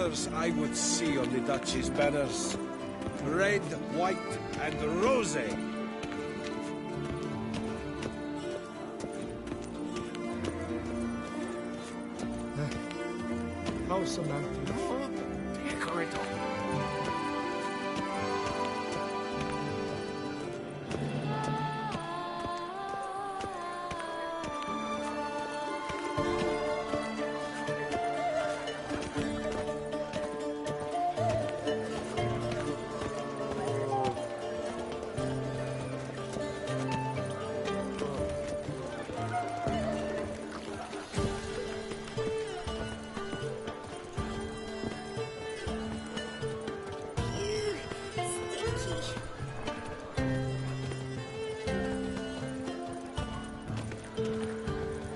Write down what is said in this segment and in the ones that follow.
colours I would see on the Duchy's banners. Red, white, and rosy. How's Samantha? Decorator.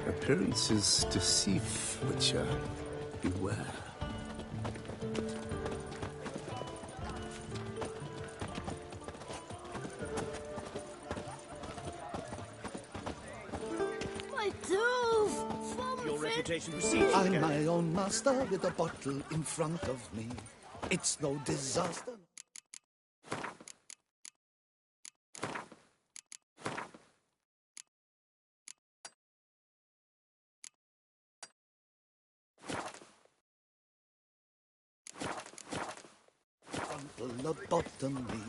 Appearances deceive, Witcher. Beware. My tooth! Your reputation precedes you, I'm Geralt. my own master with a bottle in front of me. It's no disaster. Frontal lobotomy.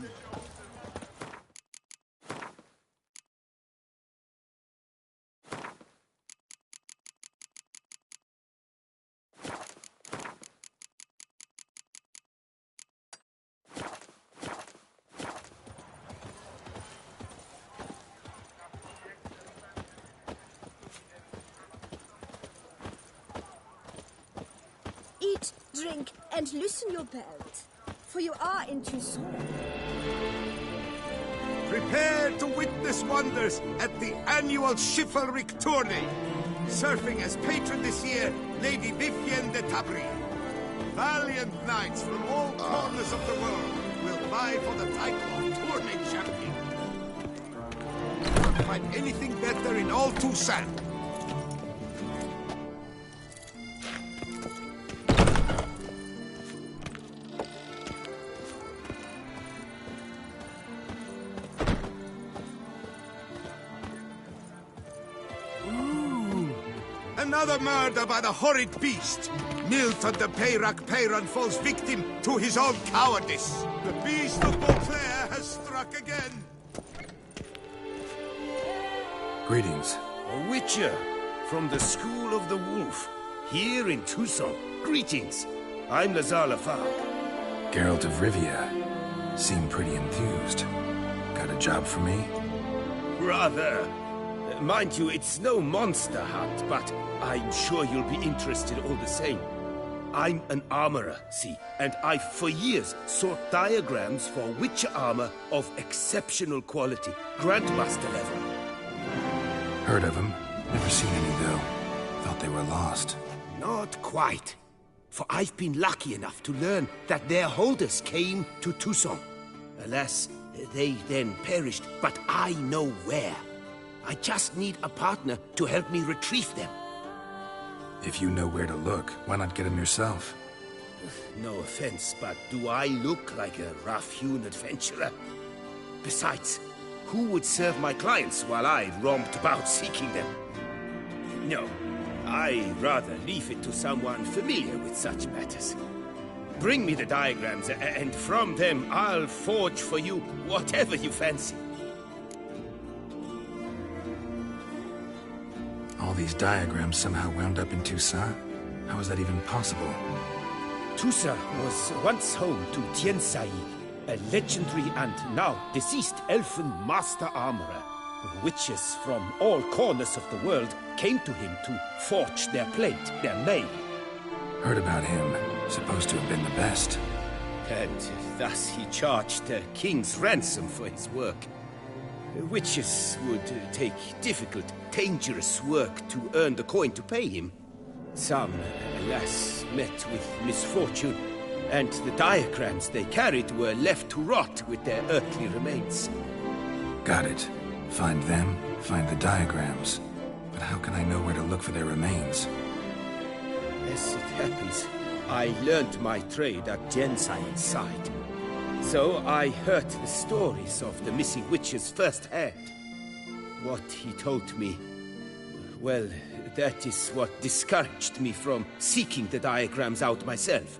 Eat, drink, and loosen your belt, for you are in Toussaint. Prepare to witness wonders at the annual chivalric tourney. Serving as patron this year, Lady Vivienne de Tabry. Valiant knights from all corners of the world will vie for the title of tourney champion. Can't find anything better in all Toussaint. Another murder by the horrid beast. Milton de Peyrac-Peyron falls victim to his own cowardice. The beast of Beauclair has struck again. Greetings. A witcher from the School of the Wolf, here in Toussaint. Greetings. I'm Lazar Lafar. Geralt of Rivia. Seem pretty enthused. Got a job for me? Rather. Mind you, it's no monster hunt, but I'm sure you'll be interested all the same. I'm an armorer, see, and I've for years sought diagrams for witcher armor of exceptional quality, Grandmaster level. Heard of them. Never seen any, though. Thought they were lost. Not quite. For I've been lucky enough to learn that their holders came to Toussaint. Alas, they then perished, but I know where. I just need a partner to help me retrieve them. If you know where to look, why not get them yourself? No offense, but do I look like a rough-hewn adventurer? Besides, who would serve my clients while I romped about seeking them? No, I'd rather leave it to someone familiar with such matters. Bring me the diagrams, and from them I'll forge for you whatever you fancy. All these diagrams somehow wound up in Toussaint? How is that even possible? Toussaint was once home to Tiensai, a legendary and now deceased elfin master armorer. Witches from all corners of the world came to him to forge their plate, their mail. Heard about him. Supposed to have been the best. And thus he charged a king's ransom for his work. Witches would take difficult, dangerous work to earn the coin to pay him. Some, alas, met with misfortune, and the diagrams they carried were left to rot with their earthly remains. Got it. Find them, find the diagrams. But how can I know where to look for their remains? As it happens, I learned my trade at Jensine's side. So I heard the stories of the missing witches firsthand. What he told me, well, that is what discouraged me from seeking the diagrams out myself.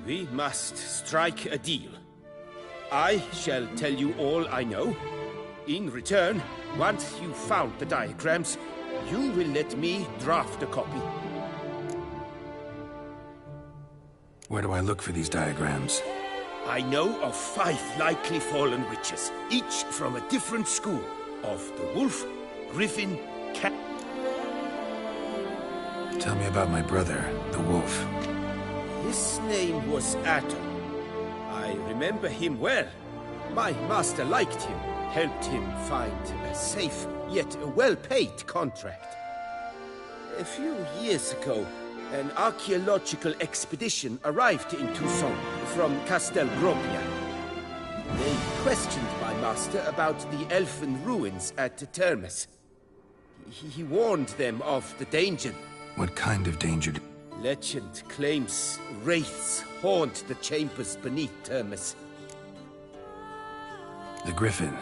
We must strike a deal. I shall tell you all I know. In return, once you've found the diagrams, you will let me draft a copy. Where do I look for these diagrams? I know of 5 likely fallen witches, each from a different school of the wolf, griffin, cat. Tell me about my brother, the wolf. His name was Atom. I remember him well. My master liked him, helped him find a safe, yet a well-paid contract. A few years ago, an archaeological expedition arrived in Toussaint from Castel Grobia. They questioned my master about the elfin ruins at Termes. He warned them of the danger. What kind of danger? Legend claims wraiths haunt the chambers beneath Termes. The Griffin.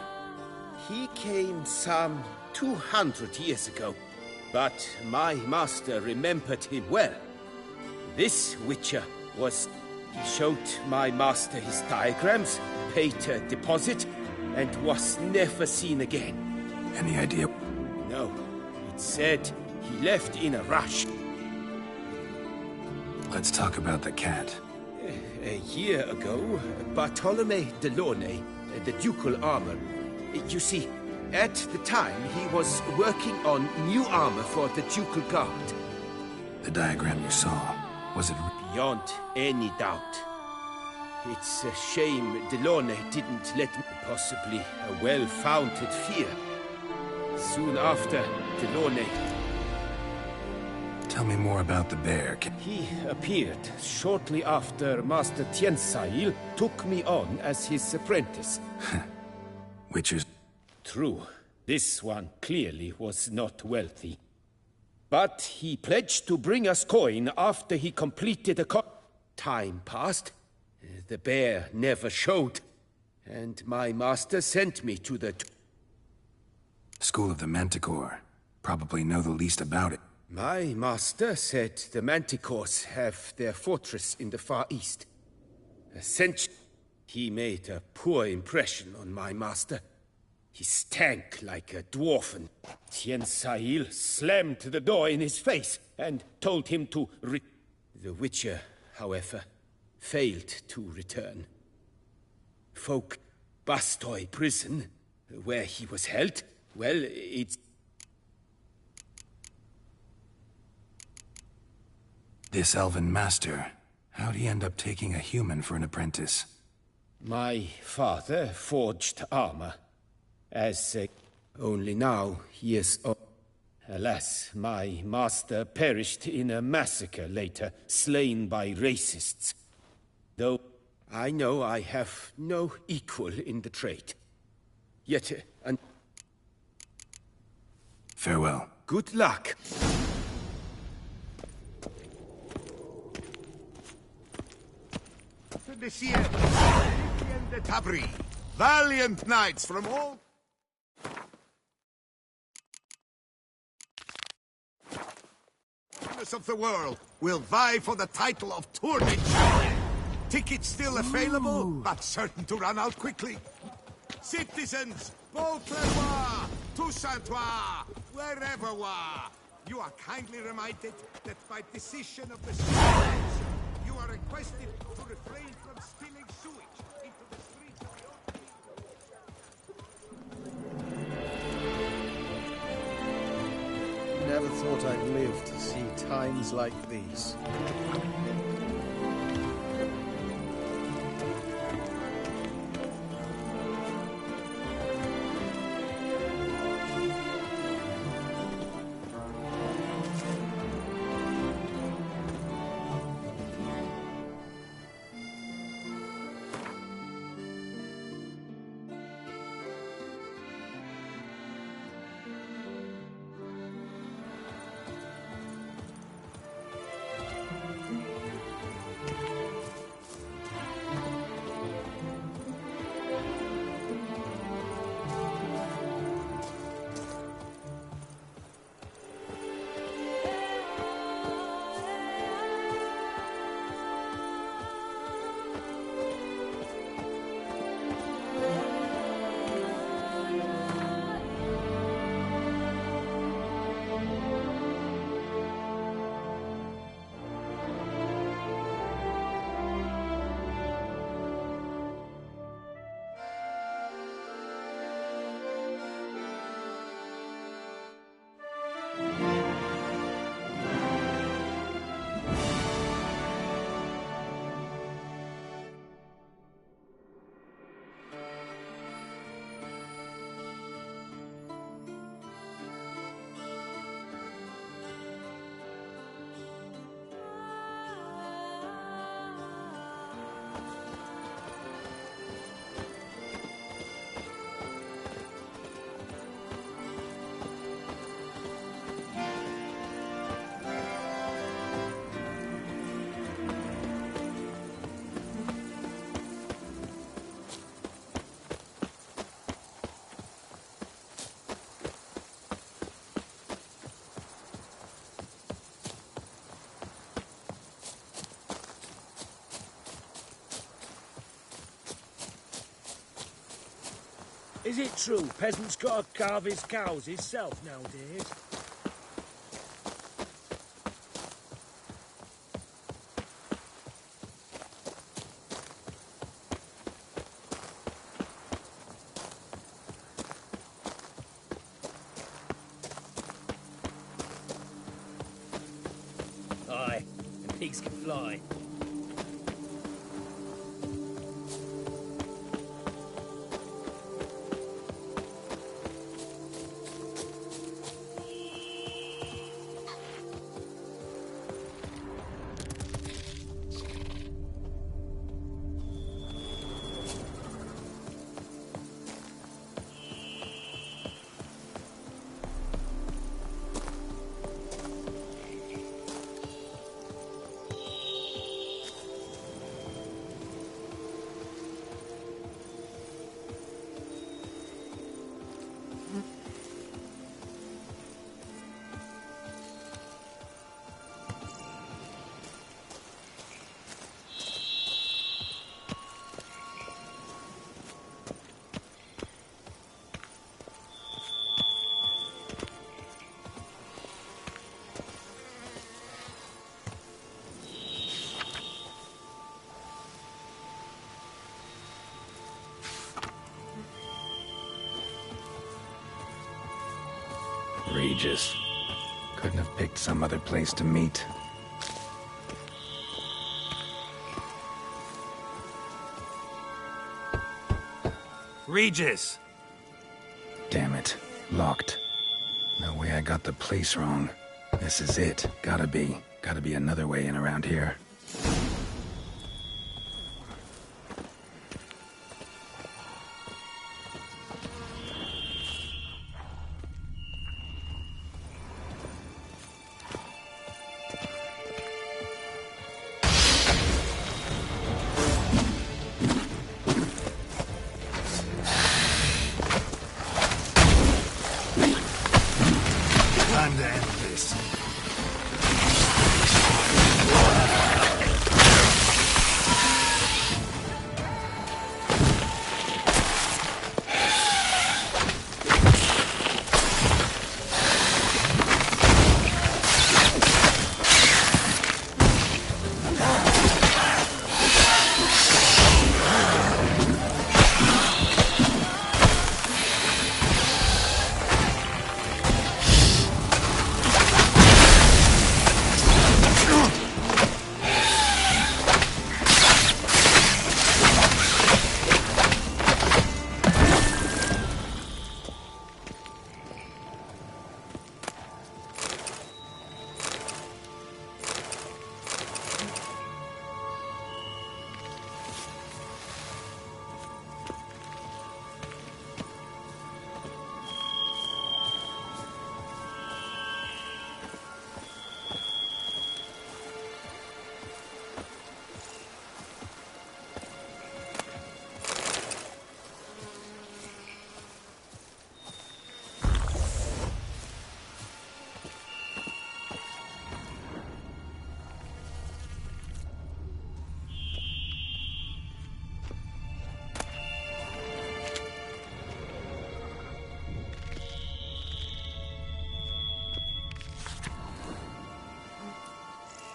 He came some 200 years ago, but my master remembered him well. This Witcher was... He showed my master his diagrams, paid a deposit, and was never seen again. Any idea? No. It said he left in a rush. Let's talk about the cat. A year ago, Bartolome de Launay, the ducal armor. You see, at the time he was working on new armor for the ducal guard. The diagram you saw, was it... Beyond any doubt. It's a shame Delaunay didn't let me... Possibly a well-founded fear. Soon after, Delaunay... Tell me more about the bear. He appeared shortly after Master Tiensail took me on as his apprentice. Which is... True. This one clearly was not wealthy. But he pledged to bring us coin after he completed a Time passed. The bear never showed. And my master sent me to the... School of the Manticore. Probably know the least about it. My master said the Manticores have their fortress in the Far East. He made a poor impression on my master. He stank like a dwarf, and Tiensail slammed the door in his face and told him to The Witcher, however, failed to return. Folk Bastoy prison, where he was held, well, it's... This elven master, how'd he end up taking a human for an apprentice? My father forged armor. Only now he is... Alas, my master perished in a massacre later, slain by racists. Though I know I have no equal in the trade. Yet, Farewell. Good luck. To this year, Vivien de Tabry, valiant knights from all... of the world will vie for the title of tournament champion. Tickets still available, but certain to run out quickly. Citizens, Beauclervois, Toussaint, wherever you are kindly reminded that by decision of the citizens, you are requested to refrain from spilling sewage into the streets of your... Never thought I'd live to see times like these. Is it true peasants gotta carve his cows himself nowadays? Aye, and pigs can fly. Regis. Couldn't have picked some other place to meet. Regis! Damn it. Locked. No way I got the place wrong. This is it. Gotta be. Gotta be another way in around here. Time to end this.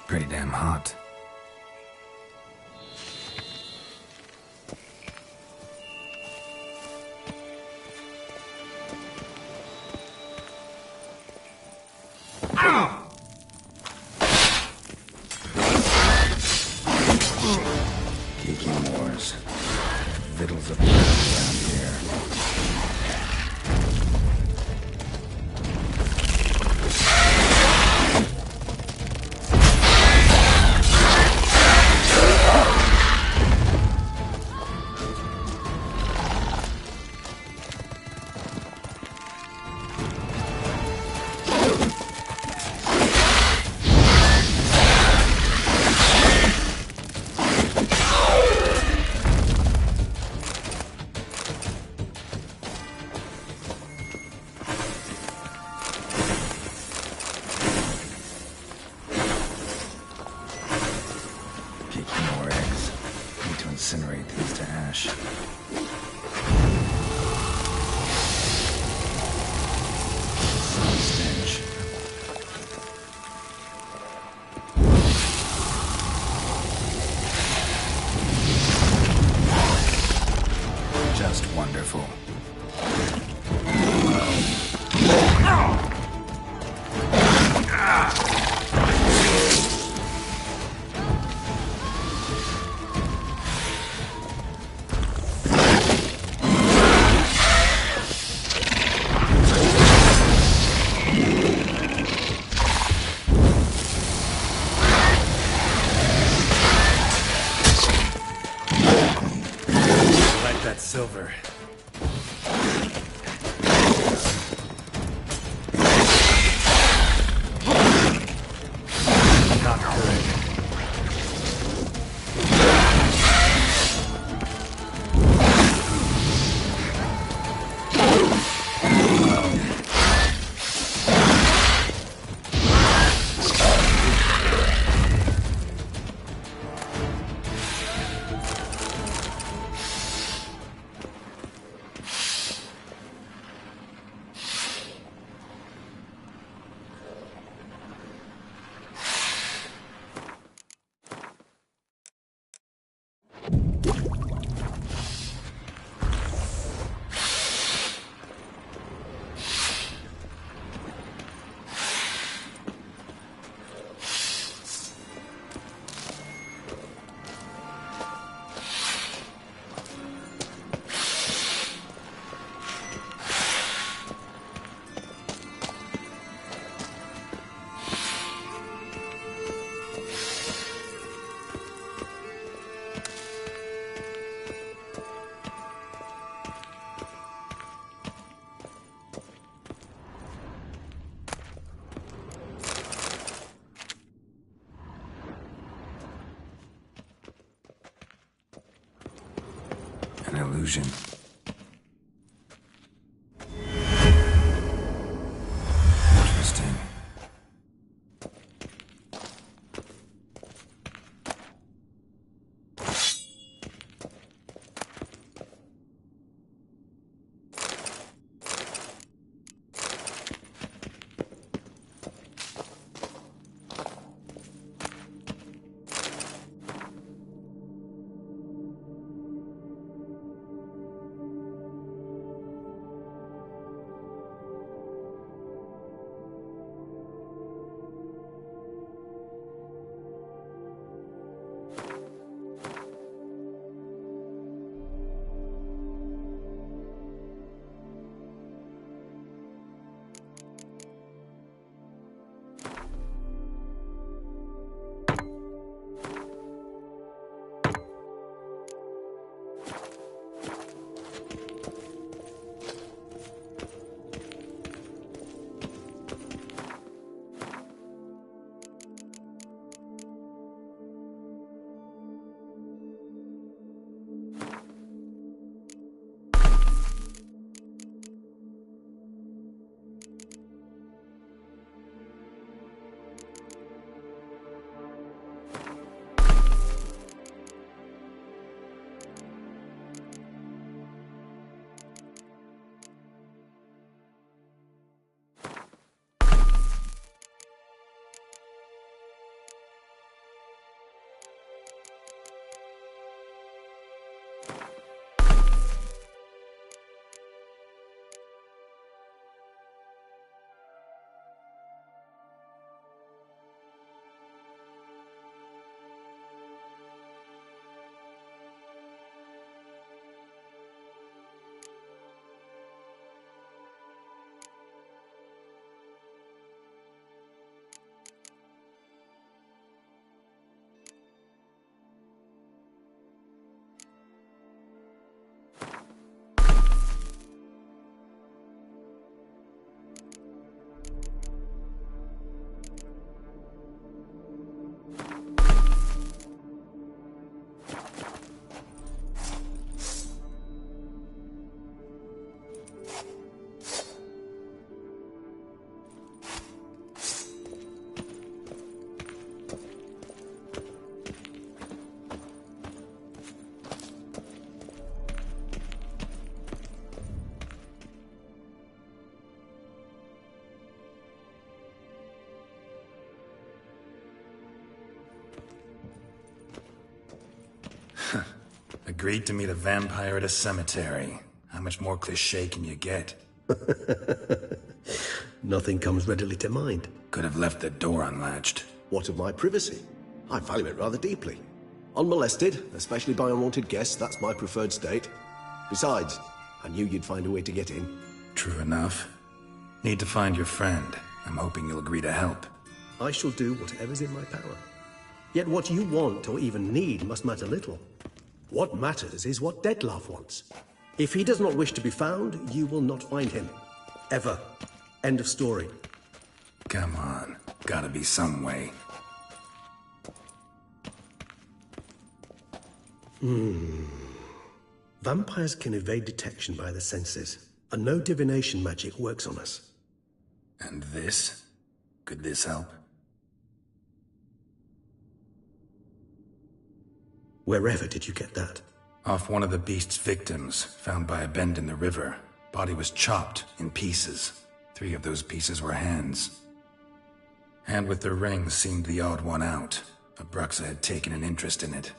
Pretty damn hot. Geeky wars. Fiddles of around here. More eggs. Need to incinerate these to ash. Just wonderful. Like that silver. Not good. An illusion. Interesting. Agreed to meet a vampire at a cemetery. How much more cliché can you get? Nothing comes readily to mind. Could have left the door unlatched. What of my privacy? I value it rather deeply. Unmolested, especially by unwanted guests, that's my preferred state. Besides, I knew you'd find a way to get in. True enough. Need to find your friend. I'm hoping you'll agree to help. I shall do whatever's in my power. Yet what you want or even need must matter little. What matters is what Dettlaff wants. If he does not wish to be found, you will not find him. Ever. End of story. Come on. Gotta be some way. Vampires can evade detection by the senses, and no divination magic works on us. And this? Could this help? Wherever did you get that? Off one of the beast's victims, found by a bend in the river. Body was chopped in pieces. 3 of those pieces were hands. Hand with the ring seemed the odd one out. Abruxa had taken an interest in it.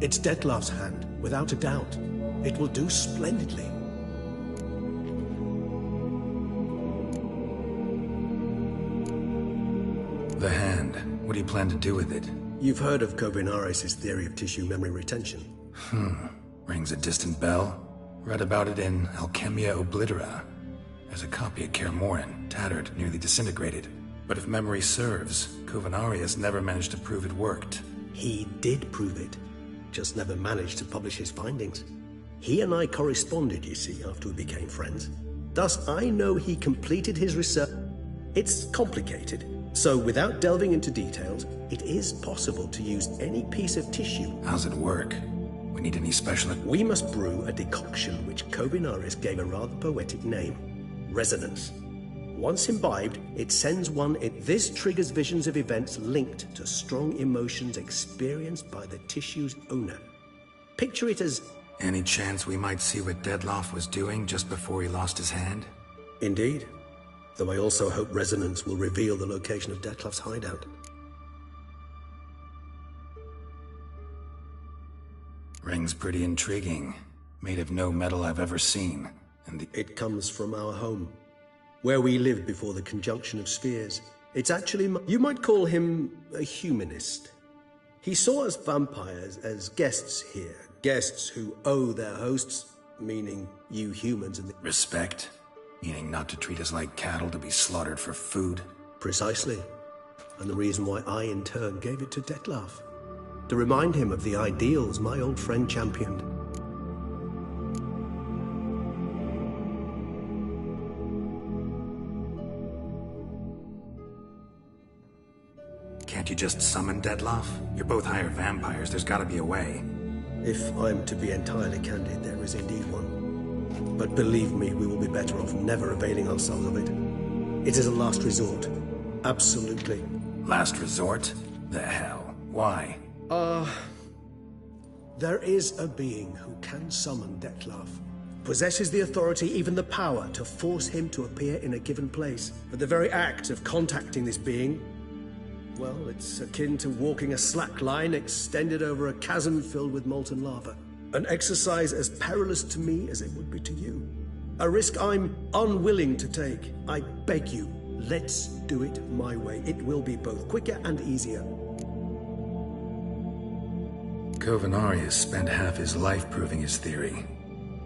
It's Dettlaff's hand, without a doubt. It will do splendidly. The hand. What do you plan to do with it? You've heard of Kovinaris' theory of tissue memory retention. Rings a distant bell. Read about it in Alchemia Oblitera. There's a copy at Kaer Morhen, tattered, nearly disintegrated. But if memory serves, Kovinaris never managed to prove it worked. He did prove it. Just never managed to publish his findings. He and I corresponded, you see, after we became friends. Thus, I know he completed his research. It's complicated, so without delving into details, it is possible to use any piece of tissue. How's it work? We need any special... We must brew a decoction which Kovinaris gave a rather poetic name. Resonance. Once imbibed, it sends one... This triggers visions of events linked to strong emotions experienced by the tissue's owner. Picture it as... Any chance we might see what Dettlaff was doing just before he lost his hand? Indeed. Though I also hope resonance will reveal the location of Dettlaff's hideout. Ring's pretty intriguing. Made of no metal I've ever seen. And It comes from our home, where we lived before the conjunction of spheres. It's actually... You might call him a humanist. He saw us vampires as guests here. Guests who owe their hosts, meaning you humans and the... Respect? Meaning not to treat us like cattle to be slaughtered for food? Precisely. And the reason why I, in turn, gave it to Dettlaff. To remind him of the ideals my old friend championed. Can't you just summon Dettlaff? You're both hired vampires, there's gotta be a way. If I'm to be entirely candid, there is indeed one. But believe me, we will be better off never availing ourselves of it. It is a last resort. Absolutely. Last resort? The hell? Why? There is a being who can summon Dettlaff. Possesses the authority, even the power, to force him to appear in a given place. But the very act of contacting this being, well, it's akin to walking a slack line extended over a chasm filled with molten lava. An exercise as perilous to me as it would be to you. A risk I'm unwilling to take. I beg you, let's do it my way. It will be both quicker and easier. Kovinaris spent half his life proving his theory.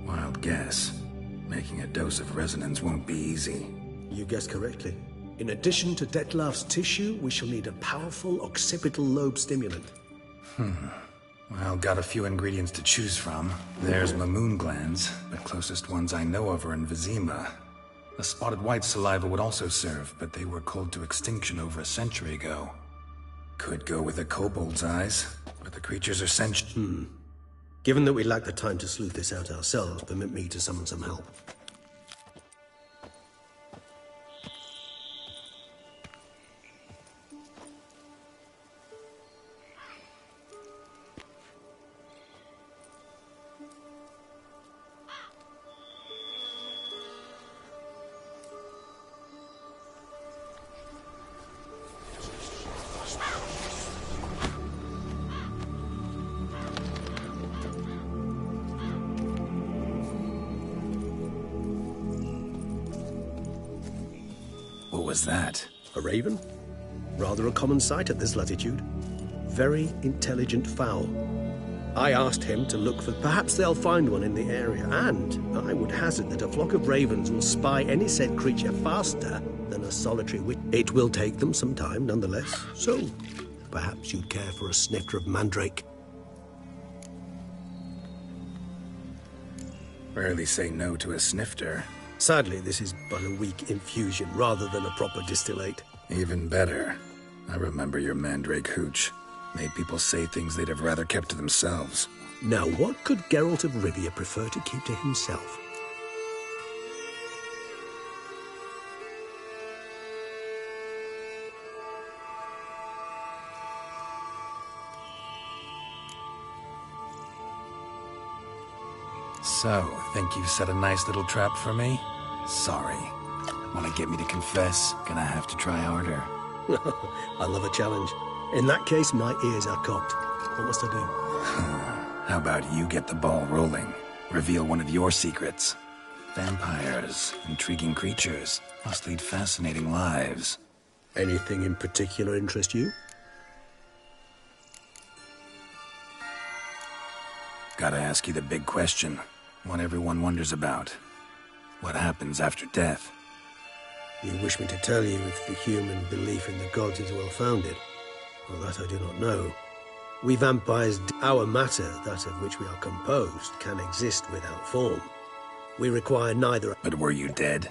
Wild guess. Making a dose of resonance won't be easy. You guessed correctly. In addition to Dettlaff's tissue, we shall need a powerful occipital lobe stimulant. Well, got a few ingredients to choose from. There's Mamoon glands, but closest ones I know of are in Vizima. The spotted white saliva would also serve, but they were cold to extinction over a century ago. Could go with a kobold's eyes, but the creatures are sentient. Given that we lack the time to sleuth this out ourselves, permit me to summon some help. What was that? A raven? Rather a common sight at this latitude. Very intelligent fowl. I asked him to look for... Perhaps they'll find one in the area, and I would hazard that a flock of ravens will spy any said creature faster than a solitary witch. It will take them some time, nonetheless, so perhaps you'd care for a snifter of mandrake. Rarely say no to a snifter. Sadly, this is but a weak infusion rather than a proper distillate. Even better. I remember your mandrake hooch. Made people say things they'd have rather kept to themselves. Now, what could Geralt of Rivia prefer to keep to himself? So, think you've set a nice little trap for me? Sorry. Want to get me to confess? Gonna have to try harder. I love a challenge. In that case, my ears are cocked. What must I do? How about you get the ball rolling? Reveal one of your secrets. Vampires, intriguing creatures, must lead fascinating lives. Anything in particular interest you? Gotta ask you the big question. One everyone wonders about. What happens after death? You wish me to tell you if the human belief in the gods is well-founded? Well, that I do not know. We vampires, our matter, that of which we are composed, can exist without form. We require neither... But were you dead?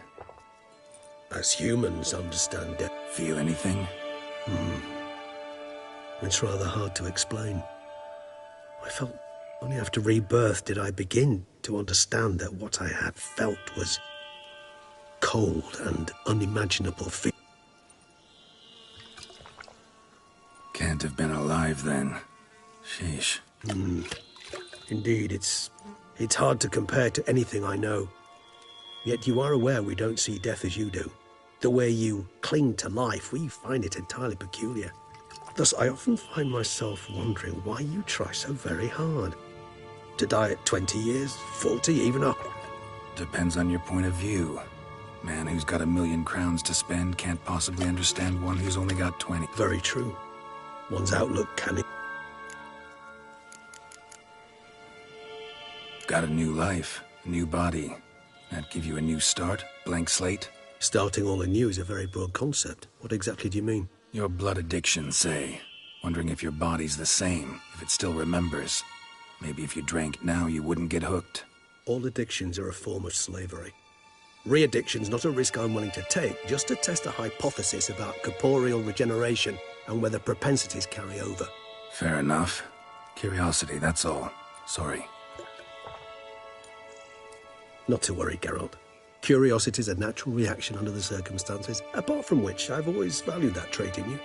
As humans understand death. Feel anything? It's rather hard to explain. I felt only after rebirth did I begin to understand that what I had felt was cold and unimaginable fear. Can't have been alive then. Sheesh. Indeed, it's hard to compare to anything I know. Yet you are aware we don't see death as you do. The way you cling to life, we find it entirely peculiar. Thus, I often find myself wondering why you try so very hard. To die at 20 years, 40, even up. Depends on your point of view. Man who's got 1,000,000 crowns to spend can't possibly understand one who's only got 20. Very true. One's outlook can... Got a new life, a new body. That give you a new start? Blank slate? Starting all anew is a very broad concept. What exactly do you mean? Your blood addiction, say. Wondering if your body's the same, if it still remembers. Maybe if you drank now, you wouldn't get hooked. All addictions are a form of slavery. Re-addiction's not a risk I'm willing to take, just to test a hypothesis about corporeal regeneration and whether propensities carry over. Fair enough. Curiosity, that's all. Sorry. Not to worry, Geralt. Curiosity is a natural reaction under the circumstances, apart from which I've always valued that trait in you.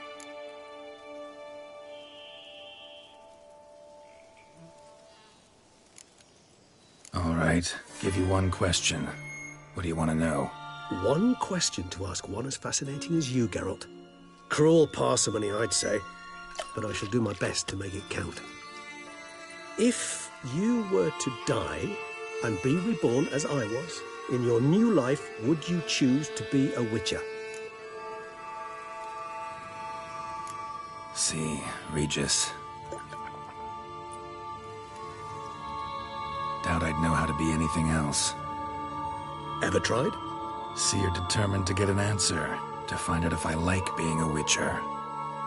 All right, give you one question. What do you want to know? One question to ask one as fascinating as you, Geralt. Cruel parsimony, I'd say, but I shall do my best to make it count. If you were to die and be reborn as I was, in your new life, would you choose to be a witcher? See, Regis. Doubt I'd know how to be anything else. Ever tried? See, you're determined to get an answer, to find out if I like being a witcher.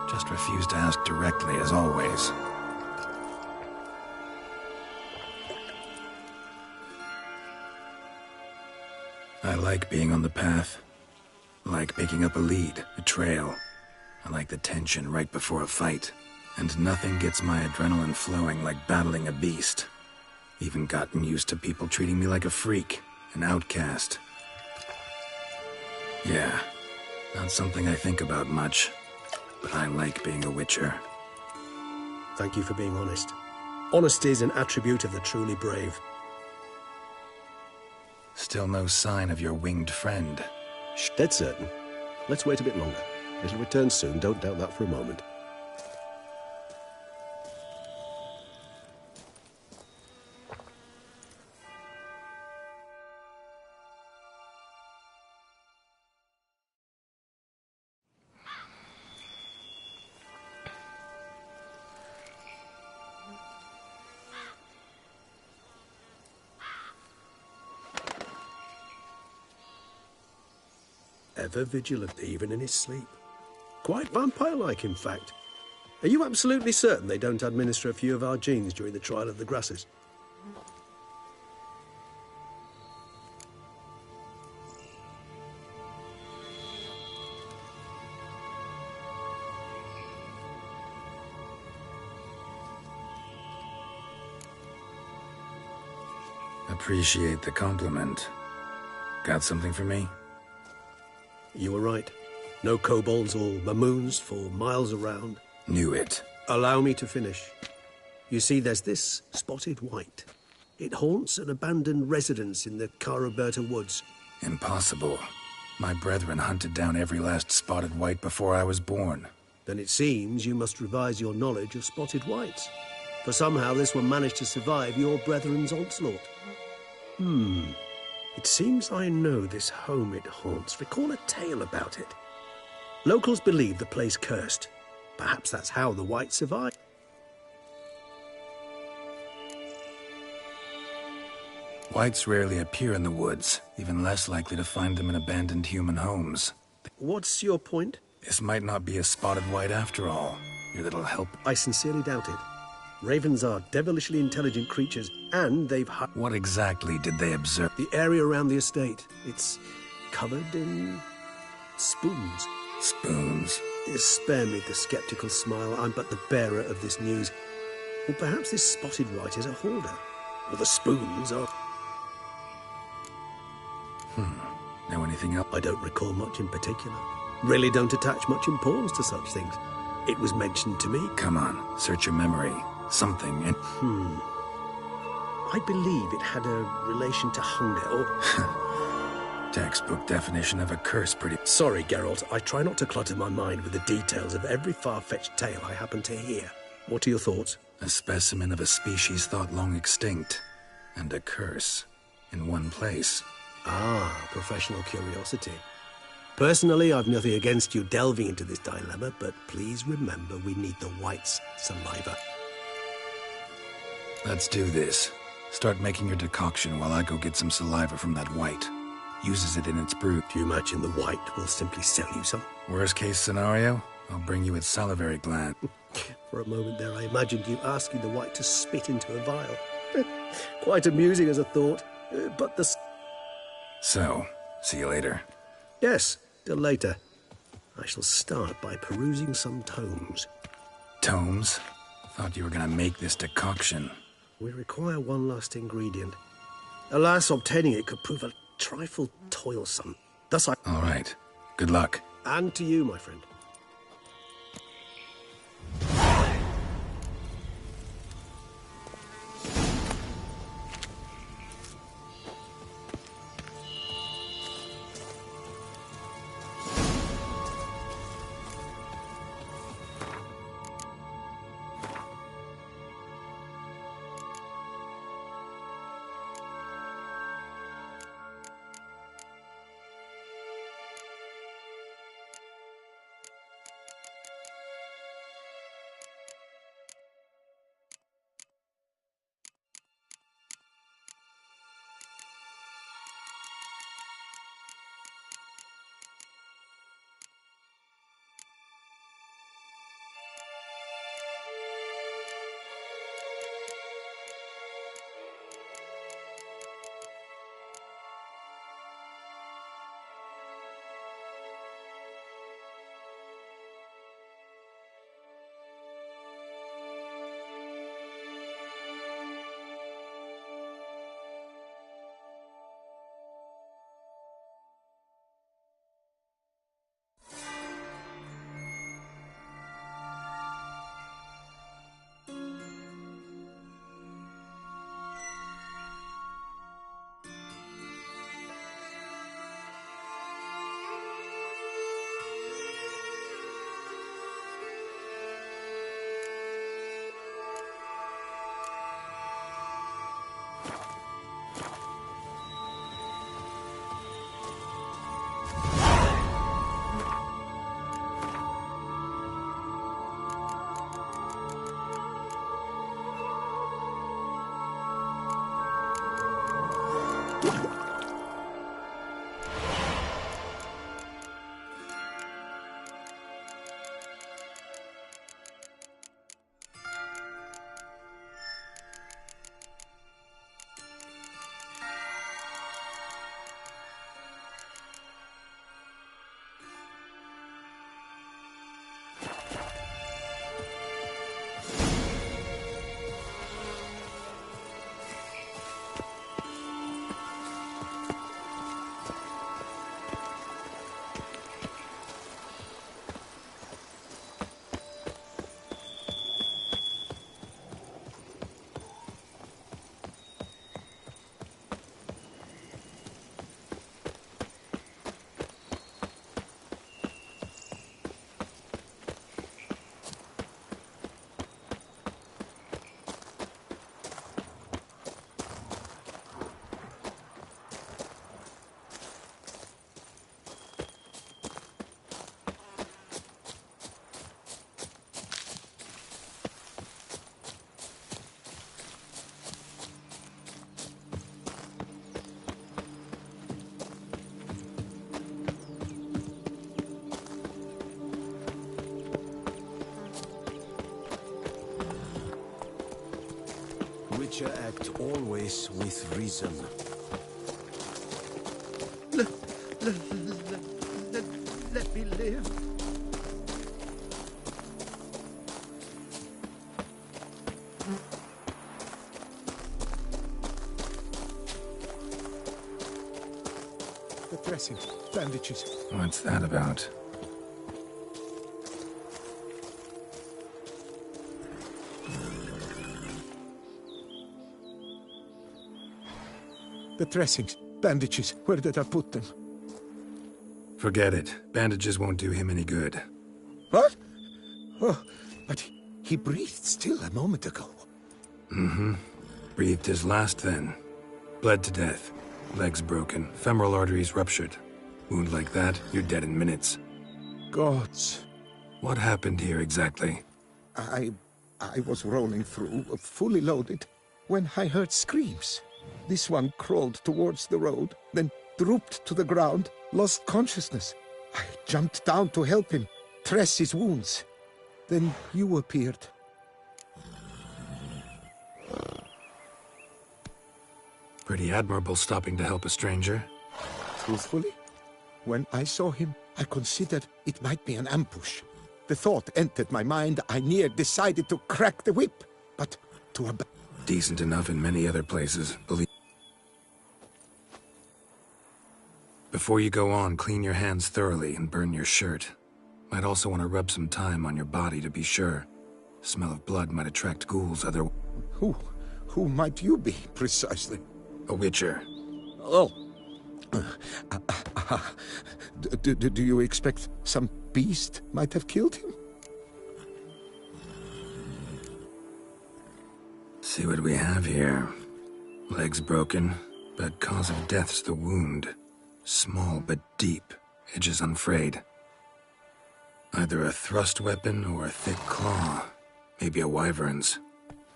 Just refuse to ask directly, as always. I like being on the path. I like picking up a lead, a trail. I like the tension right before a fight. And nothing gets my adrenaline flowing like battling a beast. Even gotten used to people treating me like a freak, an outcast. Yeah, not something I think about much, but I like being a witcher. Thank you for being honest. Honesty is an attribute of the truly brave. Still no sign of your winged friend. Dead certain. Let's wait a bit longer. It'll return soon, don't doubt that for a moment. Ever vigilant, even in his sleep. Quite vampire-like, in fact. Are you absolutely certain they don't administer a few of our genes during the trial of the grasses? Appreciate the compliment. Got something for me? You were right. No kobolds or mamoons for miles around. Knew it. Allow me to finish. You see, there's this spotted white. It haunts an abandoned residence in the Caraberta woods. Impossible. My brethren hunted down every last spotted white before I was born. Then it seems you must revise your knowledge of spotted whites. For somehow this one managed to survive your brethren's onslaught. It seems I know this home it haunts. Recall a tale about it. Locals believe the place cursed. Perhaps that's how the whites survived. Whites rarely appear in the woods, even less likely to find them in abandoned human homes. What's your point? This might not be a spotted white after all. Your little help. I sincerely doubt it. Ravens are devilishly intelligent creatures, and they've... What exactly did they observe? The area around the estate. It's covered in... spoons. Spoons? Spare me the skeptical smile. I'm but the bearer of this news. Or perhaps this spotted white is a hoarder. Or the spoons are... Know anything else? I don't recall much in particular. Really don't attach much importance to such things. It was mentioned to me. Come on, search your memory. Something and... I believe it had a relation to hunger, or... Textbook definition of a curse, pretty... Sorry, Geralt. I try not to clutter my mind with the details of every far-fetched tale I happen to hear. What are your thoughts? A specimen of a species thought long extinct. And a curse. In one place. Ah, professional curiosity. Personally, I've nothing against you delving into this dilemma, but please remember we need the white's saliva. Let's do this. Start making your decoction while I go get some saliva from that white. Uses it in its brew. Do you imagine the white will simply sell you some? Worst case scenario, I'll bring you its salivary gland. For a moment there, I imagined you asking the white to spit into a vial. Quite amusing as a thought, but the... So, see you later. Yes, till later. I shall start by perusing some tomes. Tomes? Thought you were gonna make this decoction. We require one last ingredient. Alas, obtaining it could prove a trifle toilsome. Thus I... All right. Good luck. And to you, my friend. Witcher act always with reason. Let me live. The dressing, bandages. What's that about? The dressings, bandages. Where did I put them? Forget it. Bandages won't do him any good. What? Oh, but he breathed still a moment ago. Mm-hmm. Breathed his last then. Bled to death. Legs broken. Femoral arteries ruptured. Wound like that, you're dead in minutes. Gods. What happened here exactly? I was rolling through, fully loaded, when I heard screams. This one crawled towards the road, then drooped to the ground, lost consciousness. I jumped down to help him, dress his wounds. Then you appeared. Pretty admirable stopping to help a stranger. Truthfully, when I saw him, I considered it might be an ambush. The thought entered my mind, I near decided to crack the whip, but to abandon. Decent enough in many other places, believe. Before you go on, clean your hands thoroughly and burn your shirt. Might also want to rub some time on your body to be sure. Smell of blood might attract ghouls other... Who might you be, precisely? A witcher. Oh. Do you expect some beast might have killed him? See what we have here. Legs broken, but cause of death's the wound. Small but deep, edges unfrayed. Either a thrust weapon or a thick claw. Maybe a wyvern's.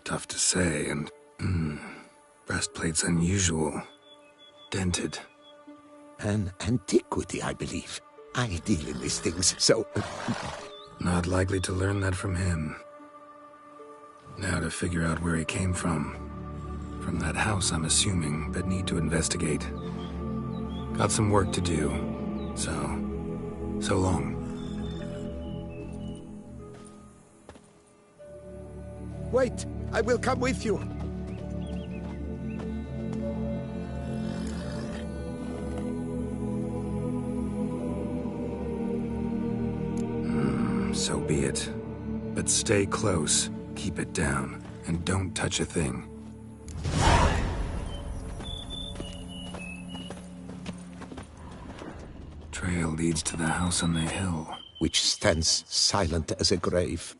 Tough to say, and... breastplate's unusual. Dented. An antiquity, I believe. I deal in these things, so... Not likely to learn that from him. Now to figure out where he came from. From that house, I'm assuming, but need to investigate. Got some work to do. So long. Wait, I will come with you. So be it. But stay close, keep it down, and don't touch a thing. Trail leads to the house on the hill. Which stands silent as a grave.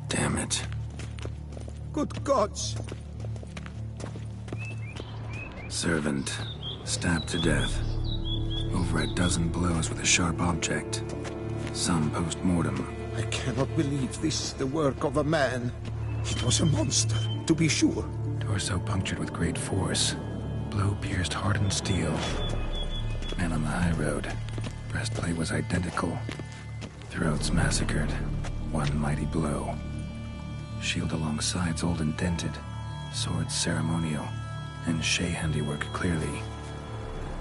Damn it. Good gods! Servant, stabbed to death. Over a dozen blows with a sharp object. Some post-mortem. I cannot believe this is the work of a man. It was a monster, to be sure. Torso punctured with great force. Blow pierced hardened steel. Man on the high road. Breastplate was identical. Throats massacred. One mighty blow. Shield along sides old and dented. Sword ceremonial. And Shay handiwork clearly.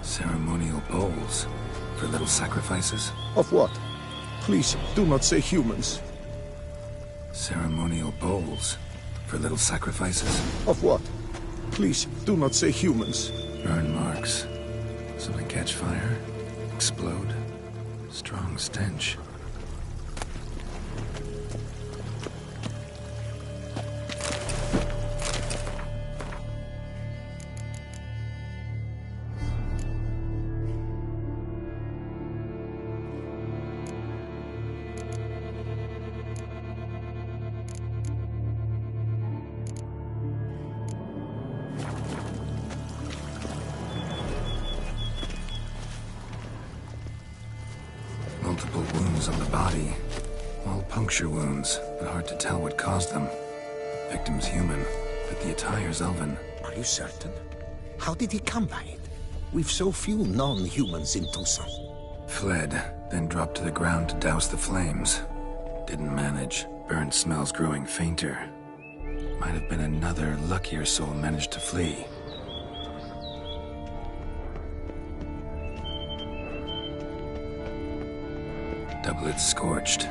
Ceremonial bowls. For little sacrifices? Of what? Please, do not say humans. Ceremonial bowls. For little sacrifices? Of what? Please, do not say humans. Burn marks. Something catch fire? Explode? Strong stench. body. All puncture wounds, but hard to tell what caused them. Victim's human, but the attire's elven. Are you certain? How did he come by it? We've so few non-humans in Toussaint. Fled, then dropped to the ground to douse the flames. Didn't manage. Burnt smells growing fainter. Might have been another luckier soul managed to flee. Doublet scorched.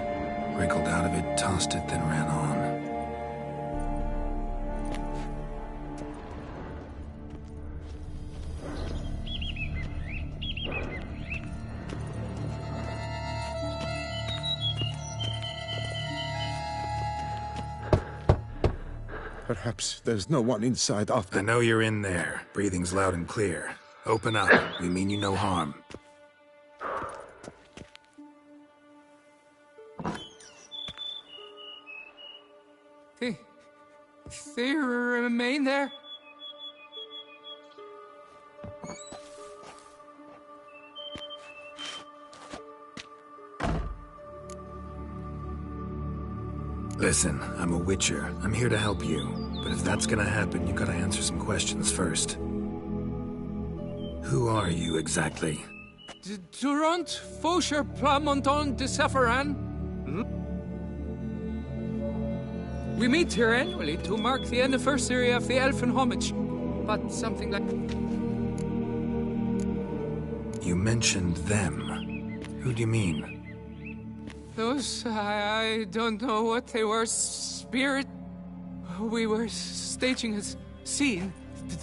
Wriggled out of it, tossed it, then ran on. Perhaps there's no one inside after... I know you're in there. Breathing's loud and clear. Open up. We mean you no harm. They remain there? Listen, I'm a witcher. I'm here to help you. But if that's gonna happen, you gotta answer some questions first. Who are you exactly? Durant Faucher Plamonton de Safaran? We meet here annually to mark the anniversary of the Elfin Homage. But something like... You mentioned them. Who do you mean? Those, I don't know what they were. Spirit... We were staging a scene.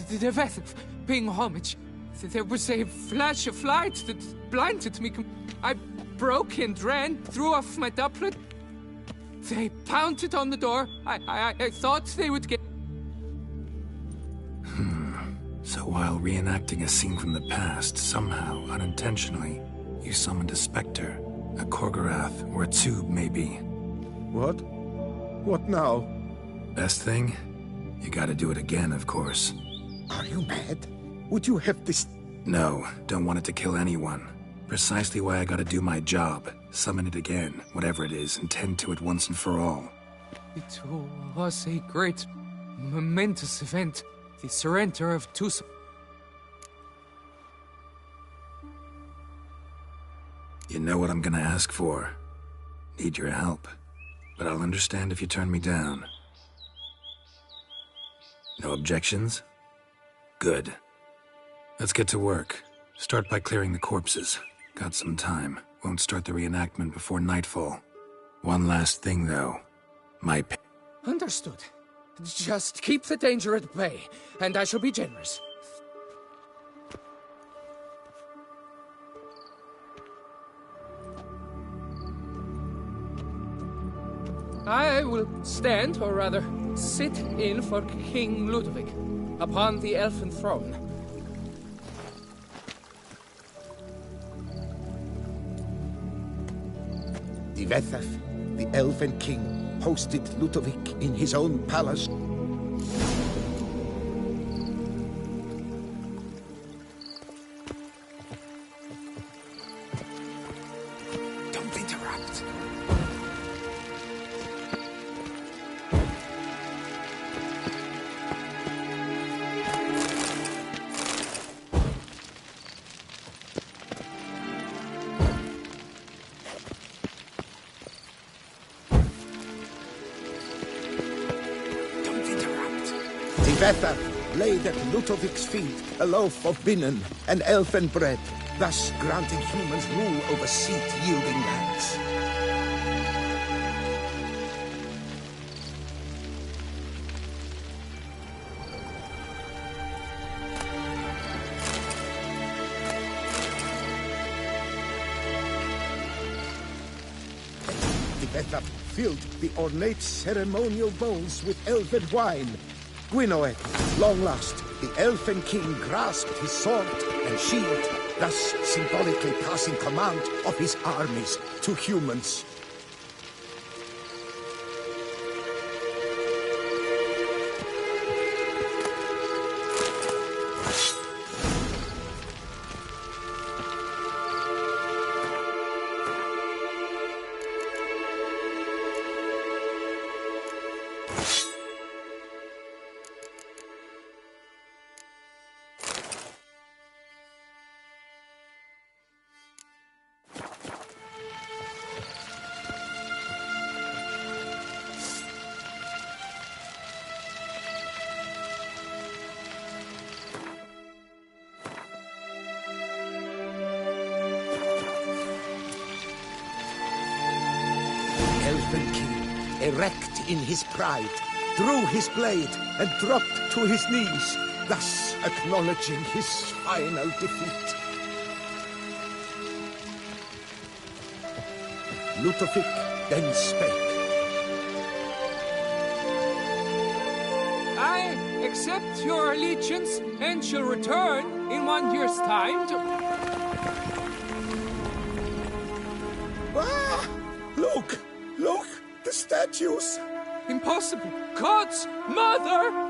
The death of paying homage. There was a flash of light that blinded me. I broke and ran, threw off my doublet. They pounded on the door. I thought they would get... So while reenacting a scene from the past, somehow, unintentionally, you summoned a specter, a Korgorath, or a tube, maybe. What? What now? Best thing? You gotta do it again, of course. Are you mad? Would you have this... No, don't want it to kill anyone. Precisely why I gotta do my job. Summon it again, whatever it is, and tend to it once and for all. It was a great, momentous event. The surrender of Toussaint. You know what I'm gonna ask for. Need your help. But I'll understand if you turn me down. No objections? Good. Let's get to work. Start by clearing the corpses. Got some time. Won't start the reenactment before nightfall. One last thing, though. My Understood. Just keep the danger at bay, and I shall be generous. I will stand, or rather, sit in for King Ludovic, upon the elfin throne. Divethaf, the Elven King, hosted Ludovic in his own palace. Don't interrupt. Divethaf laid at Ludovic's feet a loaf of binnen and elfin bread, thus granting humans rule over seat-yielding lands. Divethaf filled the ornate ceremonial bowls with elfin wine. Gwynnoed, long lost, the Elfin King grasped his sword and shield, thus symbolically passing command of his armies to humans. erect in his pride, drew his blade and dropped to his knees, thus acknowledging his final defeat. Ludovic then spake. I accept your allegiance and shall return in 1 year's time to... Ah! Look! Look! The statues! Impossible! God's mother!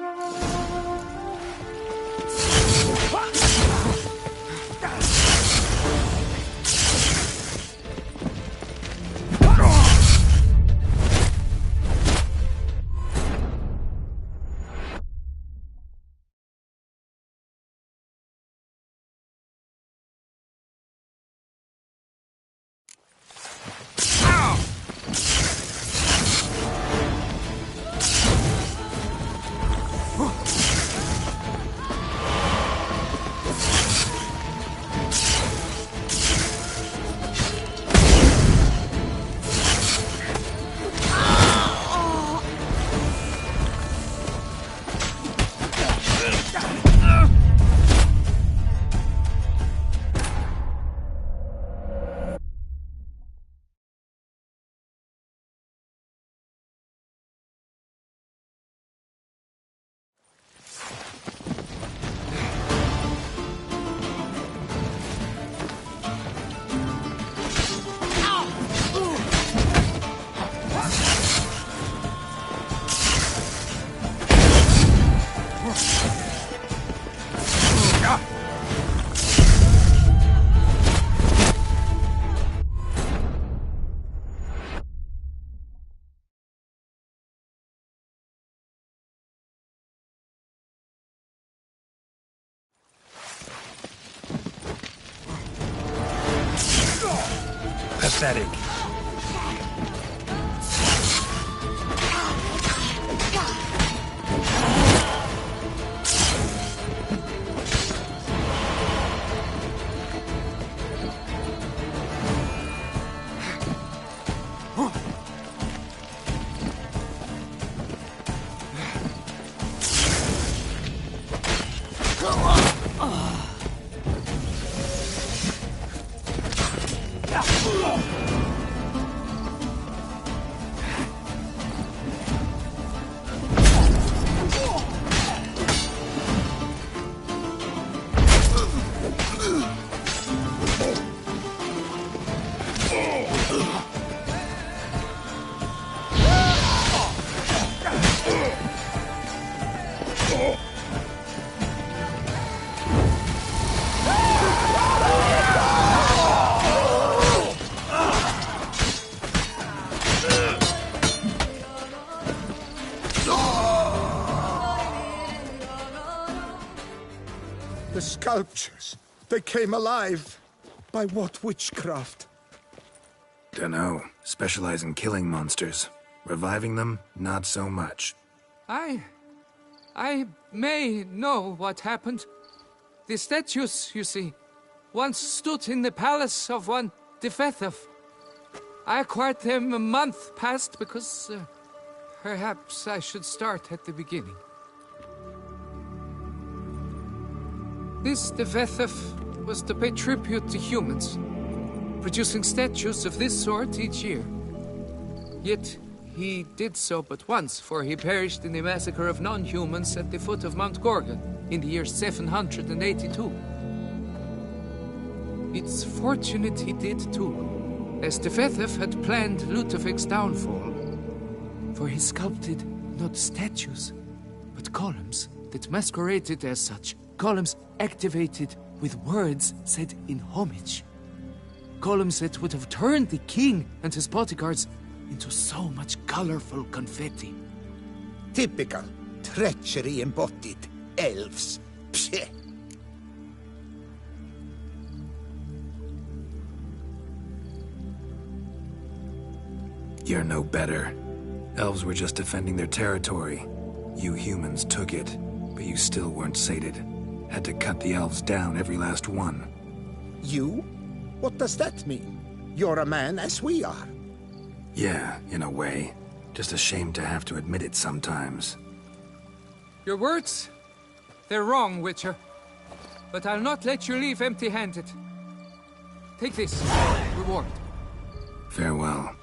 Pathetic. The sculptures, they came alive. By what witchcraft? Dunno. Specialize in killing monsters. Reviving them, not so much. I may know what happened. The statues, you see, once stood in the palace of one Defethov. I acquired them a month past because perhaps I should start at the beginning. This Defethov was to pay tribute to humans, producing statues of this sort each year. Yet he did so but once, for he perished in the massacre of non-humans at the foot of Mount Gorgon in the year 782. It's fortunate he did too, as Defethov had planned Ludovic's downfall. For he sculpted not statues, but columns that masqueraded as such. Columns activated with words said in homage. Columns that would have turned the king and his bodyguards into so much colorful confetti. Typical. Treachery embodied. Elves. Psheh. You're no better. Elves were just defending their territory. You humans took it, but you still weren't sated. Had to cut the elves down, every last one. You? What does that mean? You're a man as we are. Yeah, in a way. Just ashamed to have to admit it sometimes. Your words? They're wrong, Witcher. But I'll not let you leave empty-handed. Take this. Reward. Farewell.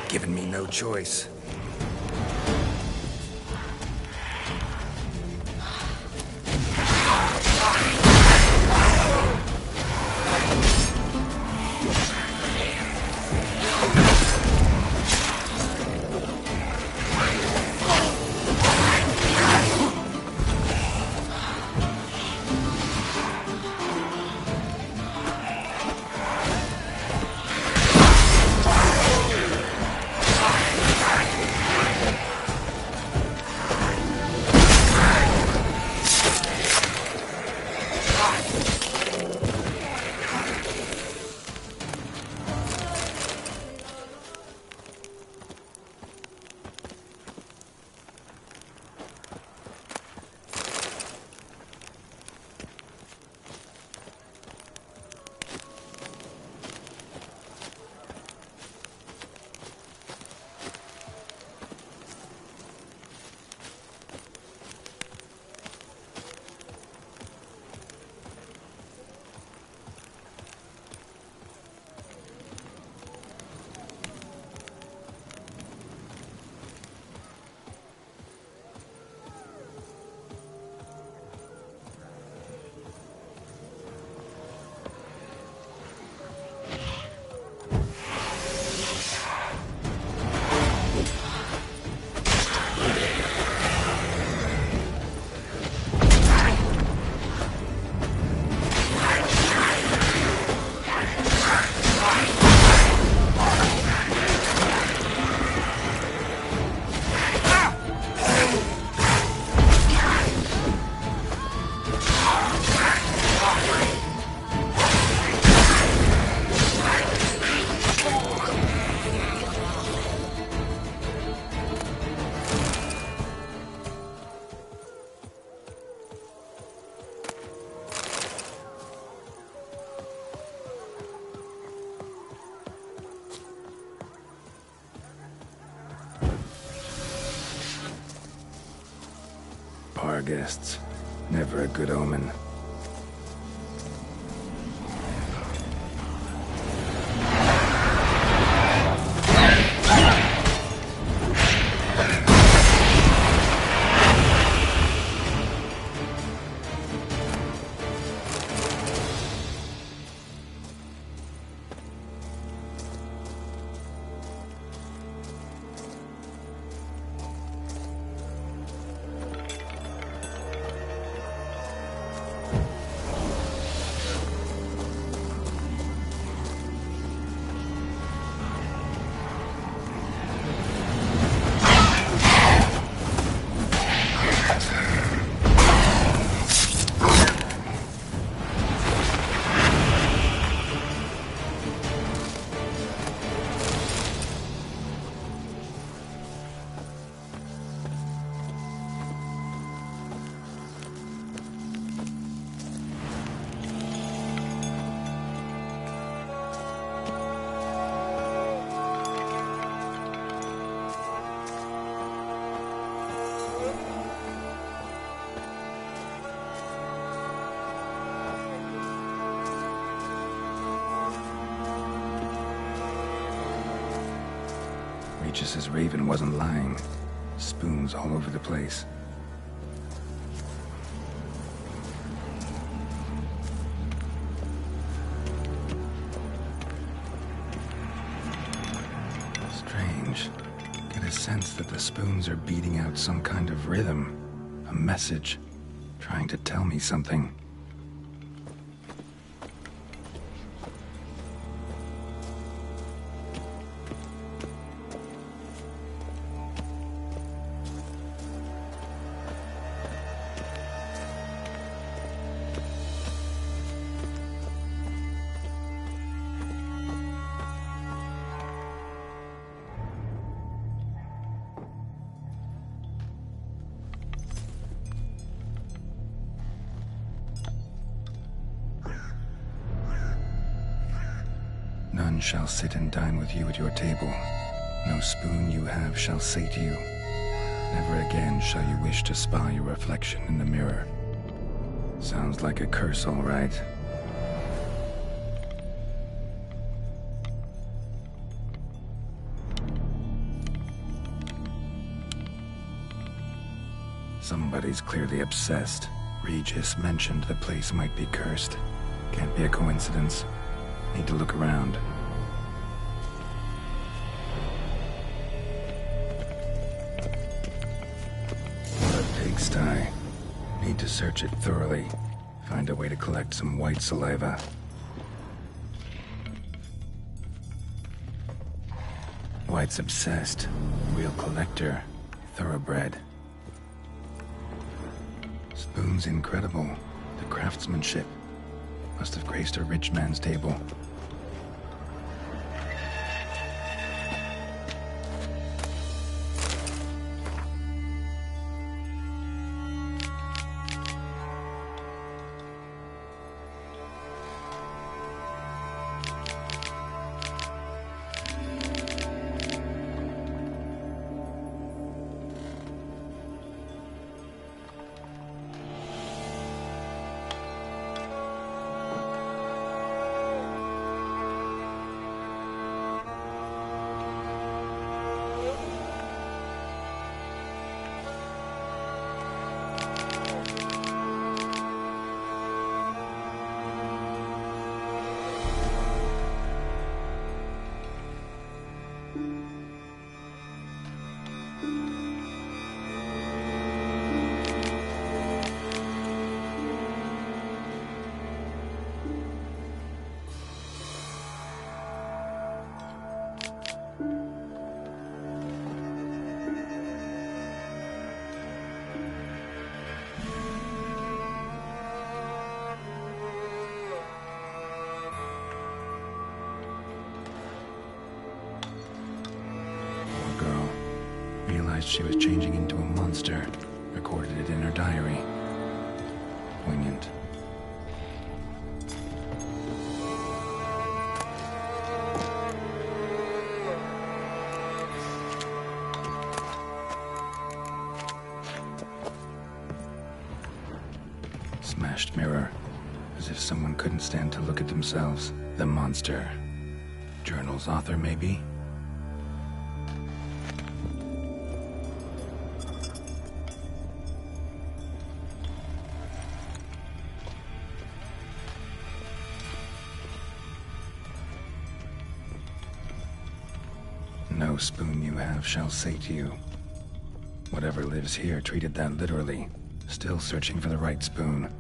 Given me no choice. subpar guests. Never a good omen. Regis's raven wasn't lying. Spoons all over the place. Strange. Get a sense that the spoons are beating out some kind of rhythm. A message. Trying to tell me something. None shall sit and dine with you at your table. No spoon you have shall sate you. Never again shall you wish to spy your reflection in the mirror. Sounds like a curse, all right. Somebody's clearly obsessed. Regis mentioned the place might be cursed. Can't be a coincidence. Need to look around. What a pigsty. Need to search it thoroughly. Find a way to collect some white saliva. White's obsessed. Real collector. Thoroughbred. Spoon's incredible. The craftsmanship. Must have graced a rich man's table. She was changing into a monster. Recorded it in her diary. Poignant. Smashed mirror. As if someone couldn't stand to look at themselves. The monster. Journal's author, maybe? No spoon you have shall sate you. Whatever lives here treated that literally. Still searching for the right spoon.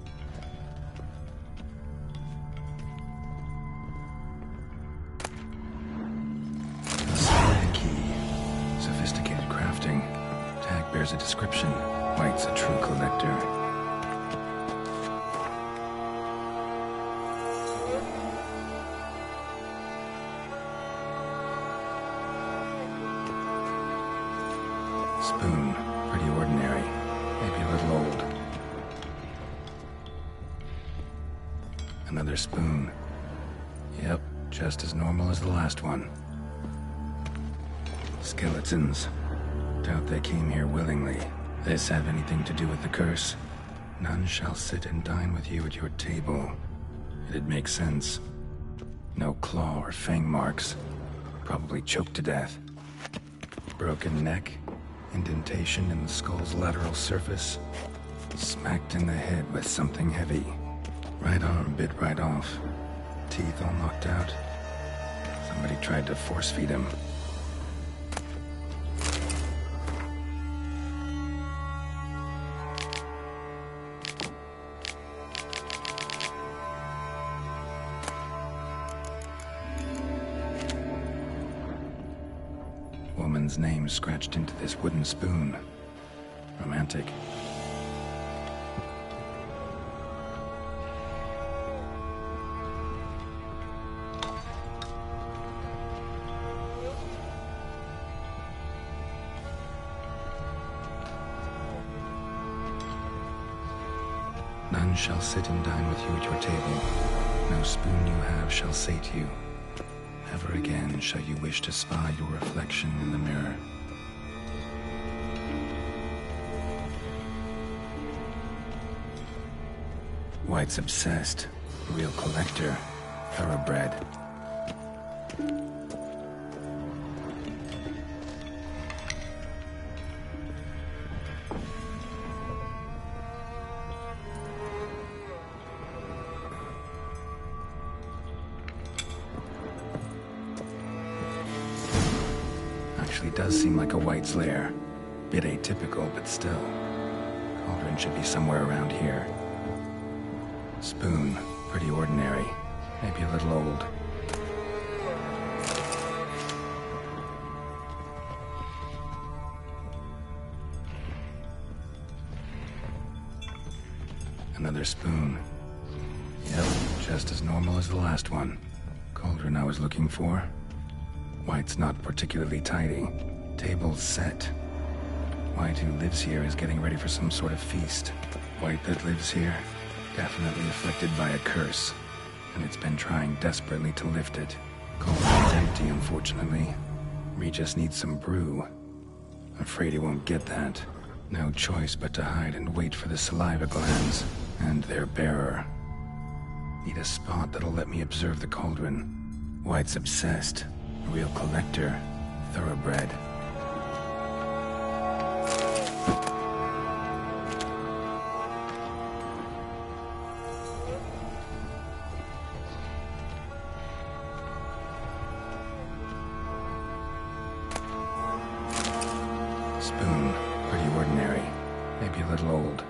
A slide key. Sophisticated crafting. Tag bears a description. White's a true collector. Spoon. Pretty ordinary. Maybe a little old. Another spoon. Yep, just as normal as the last one. Skeletons. Doubt they came here willingly. This have anything to do with the curse? None shall sit and dine with you at your table. It'd make sense. No claw or fang marks. Probably choked to death. Broken neck. Indentation in the skull's lateral surface. Smacked in the head with something heavy. Right arm bit right off. Teeth all knocked out. Somebody tried to force feed him. Woman's name scratched into this wooden spoon. Romantic. None shall sit and dine with you at your table. No spoon you have shall sate you. Never again shall you wish to spy your reflection in the mirror. White's obsessed. Real collector. Thoroughbred. Actually does seem like a White's lair. Bit atypical, but still. Cauldron should be somewhere around here. Spoon. Pretty ordinary. Maybe a little old. Another spoon. Yep, just as normal as the last one. Cauldron I was looking for. White's not particularly tidy. Table's set. White who lives here is getting ready for some sort of feast. White that lives here, definitely afflicted by a curse. And it's been trying desperately to lift it. Cauldron's empty, unfortunately. Regis needs some brew. Afraid he won't get that. No choice but to hide and wait for the saliva glands and their bearer. Need a spot that'll let me observe the cauldron. White's obsessed. Real collector. Thoroughbred. Spoon. Pretty ordinary. Maybe a little old.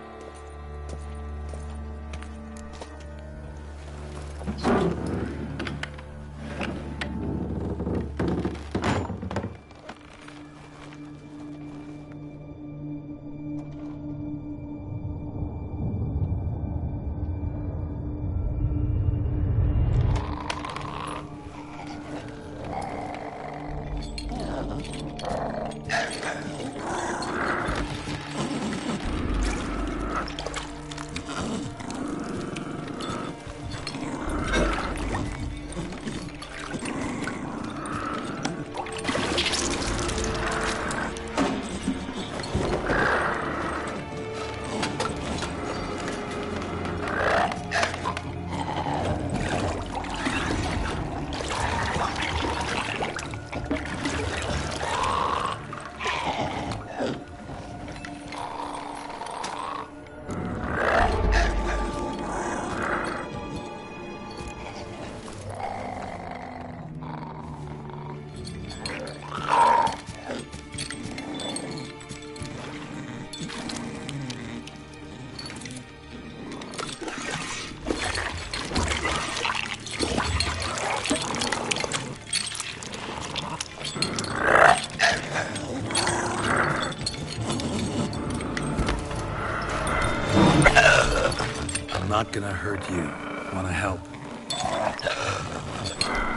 I'm not gonna hurt you. Wanna help?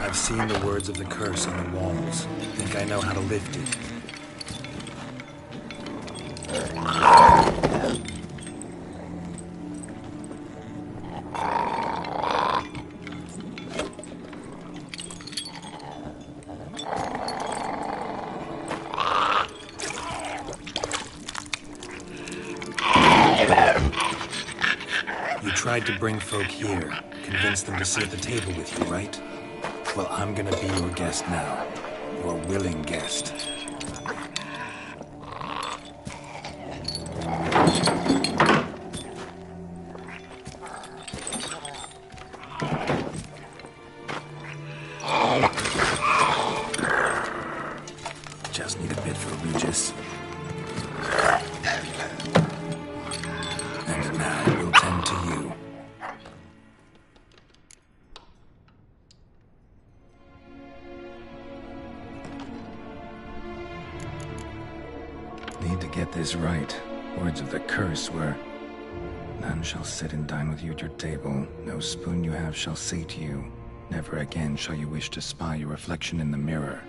I've seen the words of the curse on the walls. Think I know how to lift it. You tried to bring folk here, convince them to sit at the table with you, right? Well, I'm gonna be your guest now. Your willing guest. Just need a bit for Regis. And now we'll tend to you. Need to get this right. Words of the curse were, none shall sit and dine with you at your table. No spoon you have shall sate you. Never again shall you wish to spy your reflection in the mirror.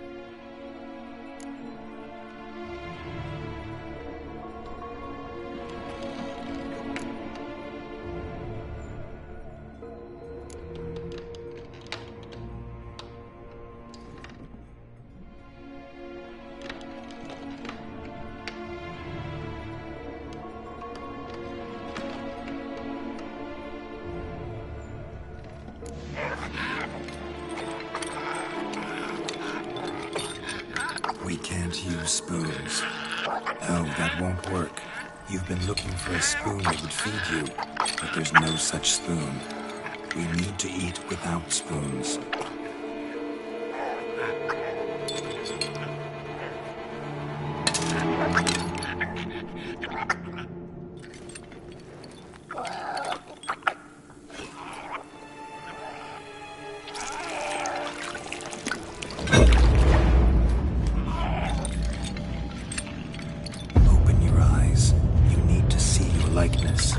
We can't use spoons. No, that won't work. You've been looking for a spoon that would feed you, but there's no such spoon. We need to eat without spoons. Open your eyes. You need to see your likeness.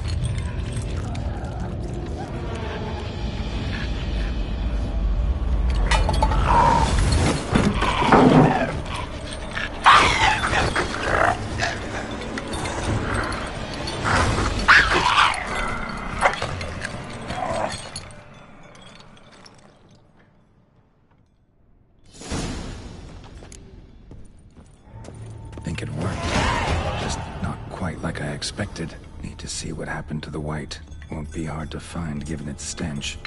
Think it worked. Just not quite like I expected. Need to see what happened to the white. Won't be hard to find given its stench.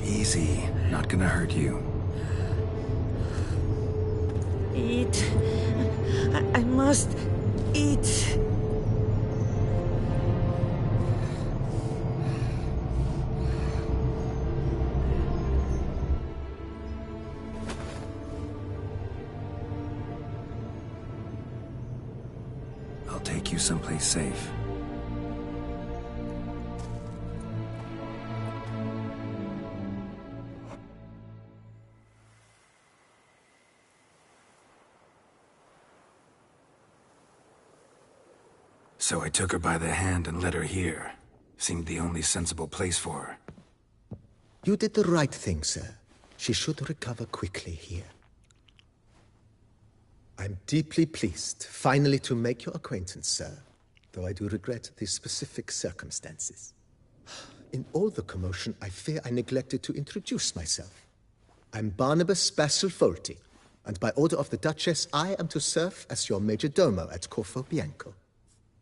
Easy. Not gonna hurt you. Eat. I must eat. take you someplace safe. So I took her by the hand and led her here. Seemed the only sensible place for her. You did the right thing, sir. She should recover quickly here. I'm deeply pleased, finally, to make your acquaintance, sir. Though I do regret the specific circumstances. In all the commotion, I fear I neglected to introduce myself. I'm Barnabas Basil-Folty, and by order of the Duchess, I am to serve as your major domo at Corfo Bianco.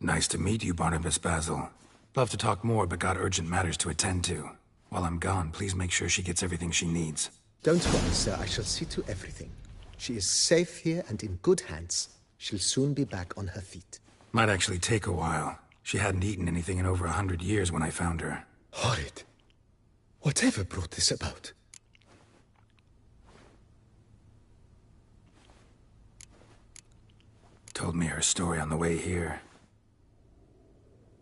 Nice to meet you, Barnabas Basil. Love to talk more, but got urgent matters to attend to. While I'm gone, please make sure she gets everything she needs. Don't worry, sir. I shall see to everything. She is safe here and in good hands. She'll soon be back on her feet. Might actually take a while. She hadn't eaten anything in over 100 years when I found her. Horrid. Whatever brought this about? Told me her story on the way here.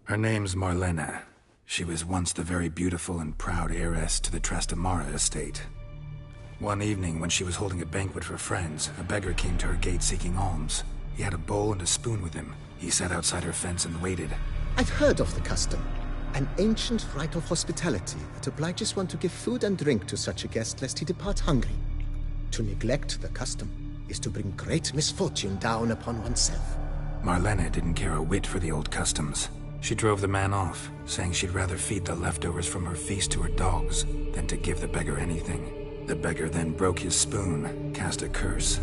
Her name's Marlena. She was once the very beautiful and proud heiress to the Trastamara estate. One evening, when she was holding a banquet for friends, a beggar came to her gate seeking alms. He had a bowl and a spoon with him. He sat outside her fence and waited. I've heard of the custom. An ancient rite of hospitality that obliges one to give food and drink to such a guest lest he depart hungry. To neglect the custom is to bring great misfortune down upon oneself. Marlena didn't care a whit for the old customs. She drove the man off, saying she'd rather feed the leftovers from her feast to her dogs than to give the beggar anything. The beggar then broke his spoon, cast a curse.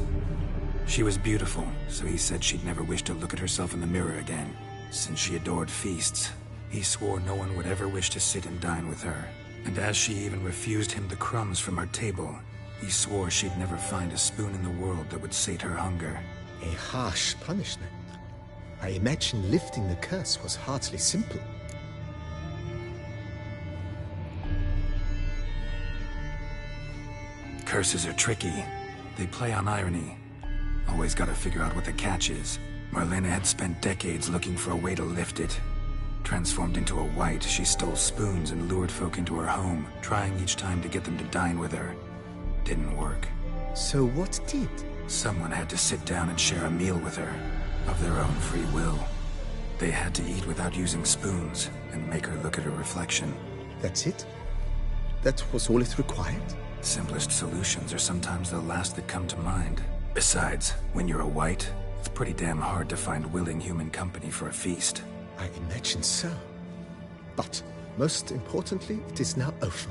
She was beautiful, so he said she'd never wish to look at herself in the mirror again. Since she adored feasts, he swore no one would ever wish to sit and dine with her. And as she even refused him the crumbs from her table, he swore she'd never find a spoon in the world that would sate her hunger. A harsh punishment. I imagine lifting the curse was hardly simple. Curses are tricky. They play on irony. Always gotta figure out what the catch is. Marlena had spent decades looking for a way to lift it. Transformed into a wight, she stole spoons and lured folk into her home, trying each time to get them to dine with her. Didn't work. So what did? Someone had to sit down and share a meal with her. Of their own free will. They had to eat without using spoons and make her look at her reflection. That's it? That was all it required? Simplest solutions are sometimes the last that come to mind. Besides, when you're a wight, it's pretty damn hard to find willing human company for a feast. I imagine so. But, most importantly, it is now over.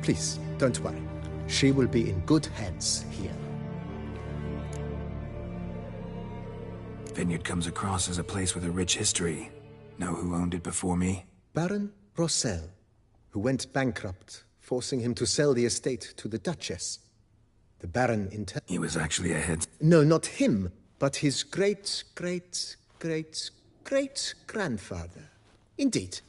Please, don't worry. She will be in good hands here. Vineyard comes across as a place with a rich history. Know who owned it before me? Baron Rossel, who went bankrupt, forcing him to sell the estate to the Duchess. The Baron in turn... He was actually a head... No, not him, but his great-grandfather. Indeed.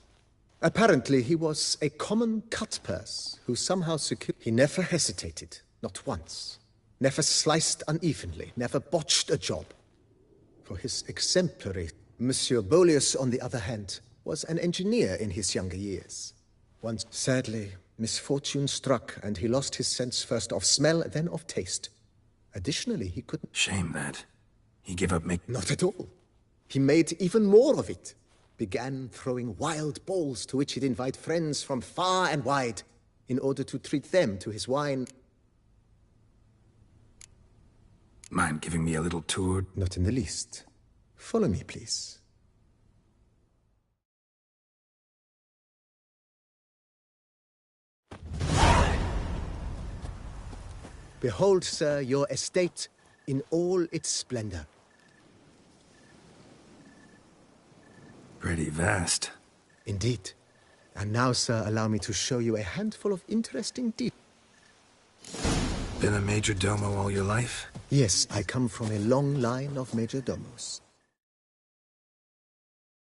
Apparently he was a common cut-purse who somehow secured... He never hesitated, not once. Never sliced unevenly, never botched a job. For his exemplary. Monsieur Bolius, on the other hand, was an engineer in his younger years. Once, sadly, misfortune struck, and he lost his sense first of smell, then of taste. Additionally, he couldn't... Shame that. He gave up making... Not at all. He made even more of it. Began throwing wild balls to which he'd invite friends from far and wide, in order to treat them to his wine. Mind giving me a little tour? Not in the least. Follow me, please. Behold, sir, your estate in all its splendor. Pretty vast. Indeed. And now, sir, allow me to show you a handful of interesting details. Been a major domo all your life? Yes, I come from a long line of major domos.